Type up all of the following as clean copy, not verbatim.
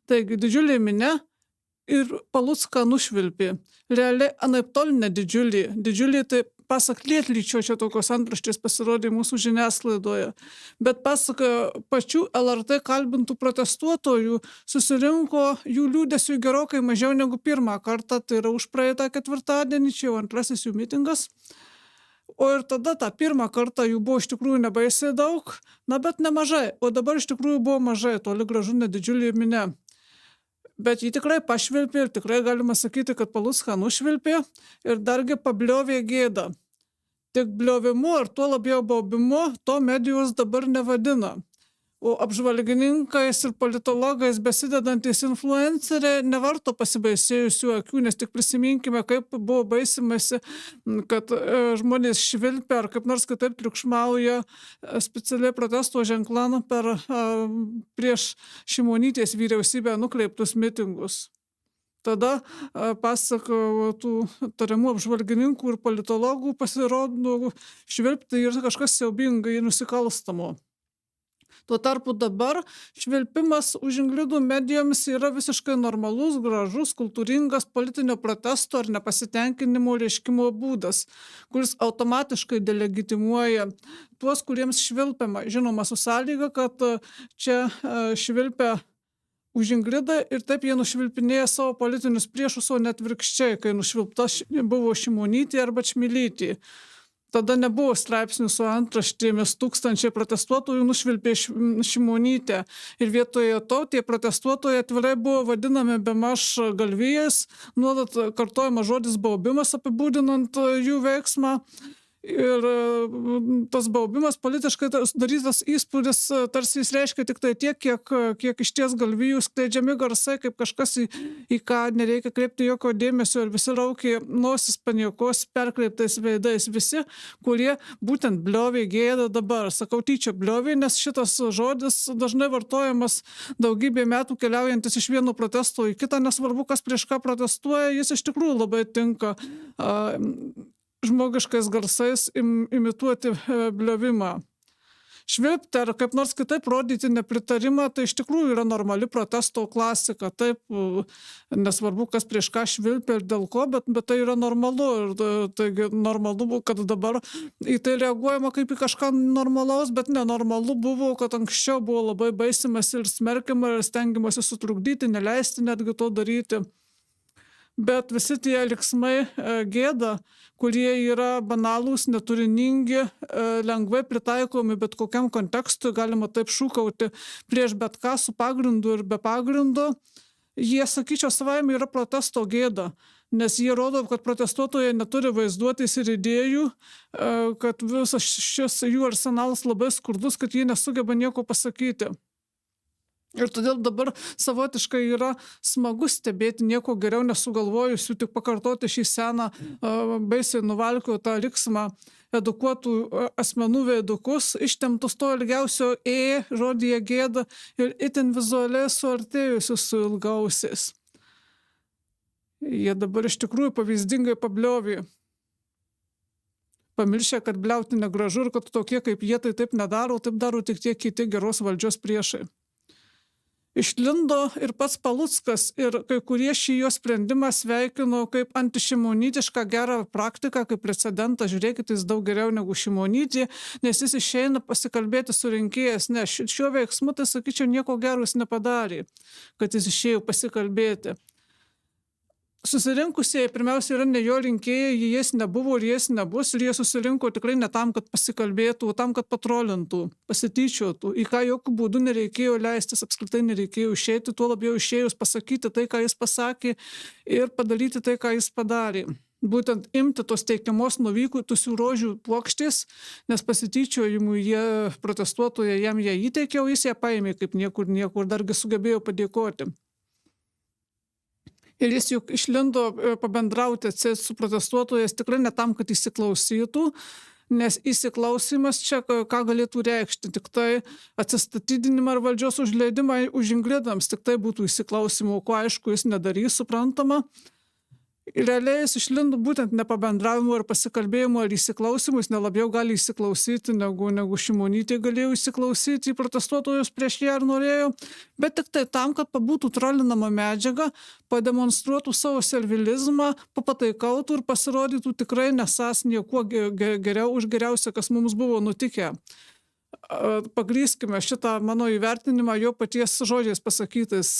Taigi didžiulė minia ir Palucką nušvilpė. Realiai anaiptol ne didžiulė. Didžiulė tai pasak Lietlyčio, čia tokios antraštės pasirodė mūsų žiniasklaidoje. Bet pasak pačių LRT kalbintų protestuotojų susirinko jų liūdesių gerokai mažiau negu pirmą kartą, tai yra už praeitą ketvirtadienį, čia jau antrasis jų mitingas. O ir tada tą pirmą kartą jų buvo iš tikrųjų nebaisiai daug, bet nemažai. O dabar iš tikrųjų buvo mažai, toli gražu nedidžiulė minia. Bet jį tikrai pašvilpė ir tikrai galima sakyti, kad Palucką nušvilpė ir dargi pabliovė gėdą. Tik bliovimu ar tuo labiau baubimu to medijos dabar nevadina. O apžvalgininkais ir politologais besidedantys influenceriai nevarto pasibaisėjusių akių, nes tik prisiminkime, kaip buvo baisimasi, kad žmonės švilpia ar kaip nors kitaip triukšmauja specialiai protesto ženklan prieš Šimonytės vyriausybę nukreiptus mitingus. Tada, pasak tų tariamų apžvalgininkų ir politologų, pasirodo švilpti yra kažkas siaubingai nusikalstamo. Tuo tarpu dabar švilpimas už inglidų medijoms yra visiškai normalus, gražus, kultūringas politinio protesto ar nepasitenkinimo reiškimo būdas, kuris automatiškai delegitimuoja tuos, kuriems švilpiama. Žinoma, su sąlyga, kad čia švilpia už Ingridą ir taip jie nušvilpinėja savo politinius priešus, o net virkščiai, kai nušvilpta buvo Šimonytė arba Čmilytė. Tada nebuvo straipsnių su antraštėmis, tūkstančiai protestuotojų nušvilpė Šimonytę. Ir vietoje to tie protestuotojai atvirai buvo vadinami bemaž galvijais, nuolat kartojamas žodis baubimas apibūdinant jų veiksmą. Ir tas baubimas politiškai darytas įspūdis, tarsi jis reiškia tik tai tiek, kiek iš ties galvijų skleidžiami garsai, kaip kažkas į ką nereikia kreipti jokio dėmesio ir visi raukė nosis paniekos perkreiptais veidais, visi, kurie būtent bliovė gėdą dabar. Sakau tyčia bliovė, nes šitas žodis dažnai vartojamas daugybė metų keliaujantis iš vieno protesto į kitą, nesvarbu, kas prieš ką protestuoja, jis iš tikrųjų labai tinka žmogiškais garsais imituoti bliovimą. Švilpti ar kaip nors kitaip rodyti nepritarimą, tai iš tikrųjų yra normali protesto klasika. Taip, nesvarbu, kas prieš ką švilpia ir dėl ko, bet tai yra normalu. Ir taigi normalu, kad dabar į tai reaguojama kaip į kažką normalaus, bet nenormalu buvo, kad anksčiau buvo labai baisimasi ir smerkiama ir stengiamasi sutrukdyti, neleisti netgi to daryti. Bet visi tie liksmai gėda, kurie yra banalūs, neturiningi, lengvai pritaikomi bet kokiam kontekstui, galima taip šūkauti prieš bet ką su pagrindu ir be pagrindo, jie, sakyčiau, savaime yra protesto gėda, nes jie rodo, kad protestuotojai neturi vaizduotės ir idėjų, kad visas šis jų arsenalas labai skurdus, kad jie nesugeba nieko pasakyti. Ir todėl dabar savotiškai yra smagu stebėti nieko geriau nesugalvojusių, tik pakartoti šį seną baisiai nuvalkiotą liksmą edukuotų asmenų veidukus, ištemptus to ilgiausio žodyje gėda ir itin vizualiai suartėjusius su ilgausiais. Jie dabar iš tikrųjų pavyzdingai pabliovė. Pamiršę, kad bliauti negražu ir kad tokie kaip jie tai taip nedaro, taip daro tik tie kiti geros valdžios priešai. Išlindo ir pats Paluckas ir kai kurie šį jo sprendimą sveikino kaip antišimonytišką gerą praktiką, kaip precedentą. Žiūrėkit, jis daug geriau negu Šimonytė, nes jis išeina pasikalbėti su rinkėjas. Ne, šiuo veiksmu, tai sakyčiau, nieko gero jis nepadarė, kad jis išėjo pasikalbėti. Susirinkusieji pirmiausia yra ne jo rinkėjai, jais nebuvo ir jais nebus, ir jie susirinko tikrai ne tam, kad pasikalbėtų, o tam, kad patrolintų, pasityčiotų, į ką jokių būdų nereikėjo leistis, apskritai nereikėjo išeiti, tuo labiau išėjus pasakyti tai, ką jis pasakė ir padaryti tai, ką jis padarė. Būtent imti tos teikiamos nuvykusių rožių puokštės, nes pasityčiojimų jie protestuotojai jam ją įteikė, o jis ją paėmė kaip niekur, dargi sugebėjo padėkoti. Ir jis juk išlindo pabendrauti su protestuotojais tikrai ne tam, kad įsiklausytų, nes įsiklausymas čia ką galėtų reikšti, tik tai atsistatydinimą ar valdžios užleidimą už Ingridams, tik tai būtų įsiklausimo, ko aišku jis nedarys, suprantama. Realiai jis išlindo būtent nepabendravimo ir pasikalbėjimo ir įsiklausymų, jis nelabiau gali įsiklausyti, negu Šimonytė galėjo įsiklausyti į protestuotojus prieš ją ir norėjo, bet tik tai tam, kad pabūtų trolinama medžiaga, pademonstruotų savo servilizmą, papataikautų ir pasirodytų tikrai nesąs niekuo geriau už geriausia, kas mums buvo nutikę. Pagrįskime šitą mano įvertinimą jo paties žodžiais pasakytais,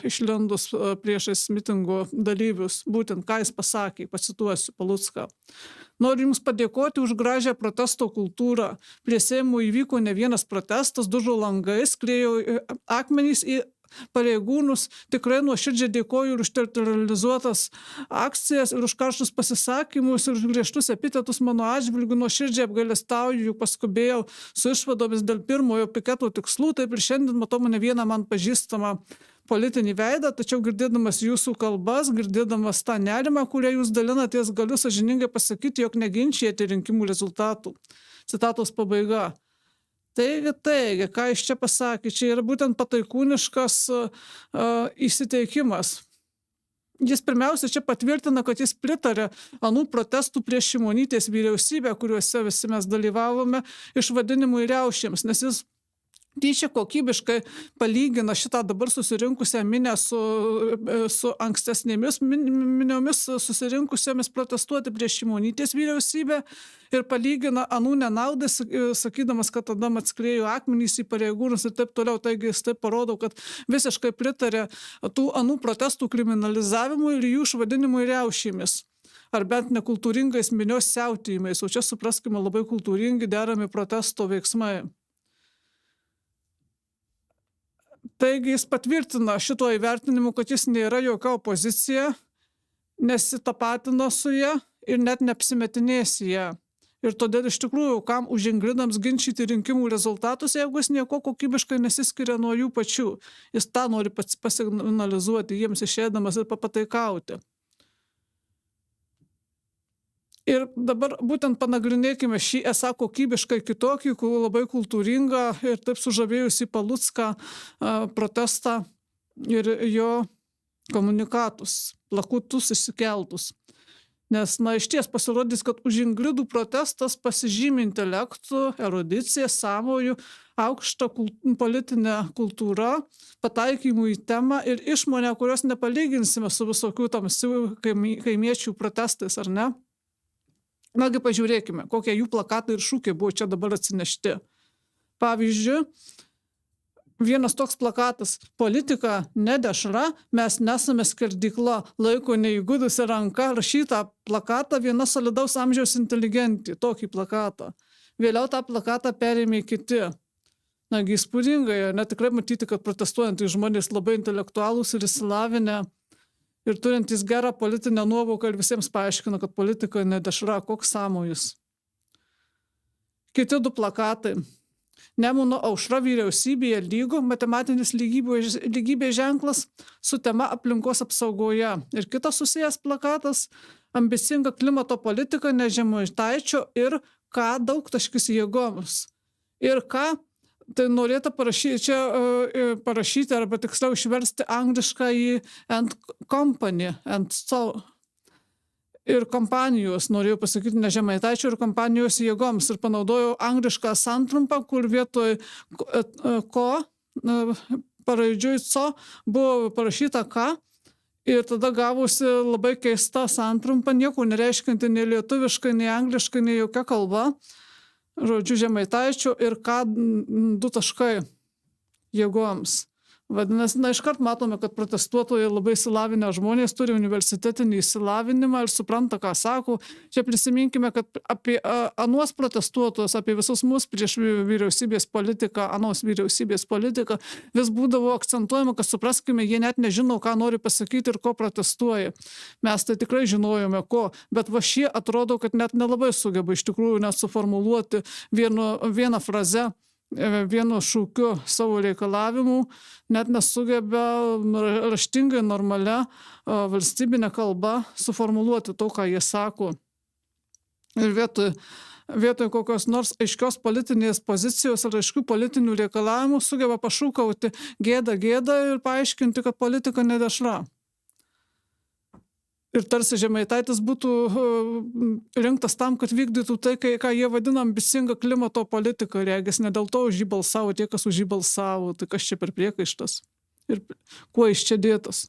išlindus priešais mitingo dalyvius, būtent ką jis pasakė, pacituosiu Palucką. Noriu Jums padėkoti už gražią protesto kultūrą. Prie Seimo įvyko ne vienas protestas, dužo langai, skriejo akmenys į pareigūnus. Tikrai nuoširdžiai dėkoju ir už teritorializuotas akcijas, ir už karštus pasisakymus, ir už griežtus epitetus mano atžvilgiu. Nuoširdžiai apgailestauju, juk paskubėjau su išvadomis dėl pirmojo piketo tikslų, taip ir šiandien matau ne vieną man pažįstamą politinį veidą, tačiau girdėdamas jūsų kalbas, girdėdamas tą nerimą, kurią jūs dalinatės, galiu sąžiningai pasakyti, jog neginčijate rinkimų rezultatų. Citatos pabaiga. Taigi, ką jis čia pasakė, čia yra būtent pataikūniškas įsiteikimas. Jis pirmiausia čia patvirtina, kad jis pritarė anų protestų prieš Šimonytės vyriausybę, kuriuose visi mes dalyvavome, išvadinimui riaušėms, nes jis tyčia kokybiškai palygina šitą dabar susirinkusią minę su ankstesnėmis miniomis susirinkusiomis protestuoti prieš Šimonytės vyriausybę ir palygina anų nenaudą, sakydamas, kad tada atskriejo akmenys į pareigūnus ir taip toliau. Taigi jis taip parodo, kad visiškai pritarė tų anų protestų kriminalizavimui ir jų išvadinimui riaušėmis. Ar bent nekultūringais minios siautėjimais, o čia supraskime labai kultūringi derami protesto veiksmai. Taigi jis patvirtina šito įvertinimu, kad jis nėra jokia opozicija, nesitapatina su ją ir net neapsimetinės ją. Ir todėl iš tikrųjų, kam už Ingridams ginčyti rinkimų rezultatus, jeigu jis nieko kokybiškai nesiskiria nuo jų pačių. Jis tą nori pasignalizuoti jiems išėdamas ir papataikauti. Ir dabar būtent panagrinėkime šį esą kokybiškai kitokį, labai kultūringą ir taip sužavėjusi Palucką protestą ir jo komunikatus, plakutus išsikeltus. Nes, išties pasirodys, kad už Ingridų protestas pasižymi intelektu, erudicija, sąmojų, aukštą politinę kultūrą, pataikymų į temą ir išmonę, kurios nepalyginsime su visokių tamsių kaimiečių protestais, ar ne? Nagi pažiūrėkime, kokie jų plakatai ir šūkiai buvo čia dabar atsinešti. Pavyzdžiui, vienas toks plakatas: politika ne dešra, mes nesame skerdykla, laiko neįgudusi ranka. Rašytą plakatą viena solidaus amžiaus inteligentė, tokį plakatą. Vėliau tą plakatą perėmė kiti. Nagi įspūdingai, tikrai matyti, kad protestuojantys žmonės labai intelektualūs ir išsilavinę ir turintys gerą politinę nuovoką ir visiems paaiškina, kad politika ne dešra, koks sąmojis. Kiti du plakatai. Nemuno aušra vyriausybėje lygu, matematinis lygybės ženklas su tema aplinkos apsaugoje. Ir kitas susijęs plakatas: ambicinga klimato politika ne Žemaitaičio ir ką daugtaškis jėgoms. Ir ką? Tai norėtų parašyti arba tiksliau išversti anglišką į and company, and so. Ir kompanijos, norėjau pasakyti, ne Žemaitaičio ir kompanijos jėgoms. Ir panaudojau anglišką santrumpą, kur vietoj ko, paraidžiui co, buvo parašyta ką. Ir tada gavosi labai keista santrumpa, nieko nereiškinti nei lietuviškai, nei angliškai, nei jokia kalba. Žodžiu, Žemaitaičio ir ką du taškai jėgoms. Vadinasi, iškart matome, kad protestuotojai labai išsilavinę žmonės turi universitetinį išsilavinimą ir supranta, ką sako. Čia prisiminkime, kad apie anuos protestuotojus, apie visus mus prieš vyriausybės politiką, anos vyriausybės politiką, vis būdavo akcentuojama, kad supraskime, jie net nežino, ką nori pasakyti ir ko protestuoja. Mes tai tikrai žinojome, ko, bet va šie atrodo, kad net nelabai sugeba iš tikrųjų net suformuluoti vieną frazę, vienu šūkiu savo reikalavimų, net nesugeba raštingai, normalia valstybinė kalba suformuluoti to, ką jie sako. Ir vietoj kokios nors aiškios politinės pozicijos ar aiškių politinių reikalavimų sugeba pašūkauti gėda ir paaiškinti, kad politika ne dešra. Ir tarsi Žemaitaitis būtų rinktas tam, kad vykdytų tai, ką jie vadina ambicingą klimato politiką, regis ne dėl to už jį balsavo tie, kas už jį balsavo, tai kas čia per priekaištas ir kuo jis čia dėtas.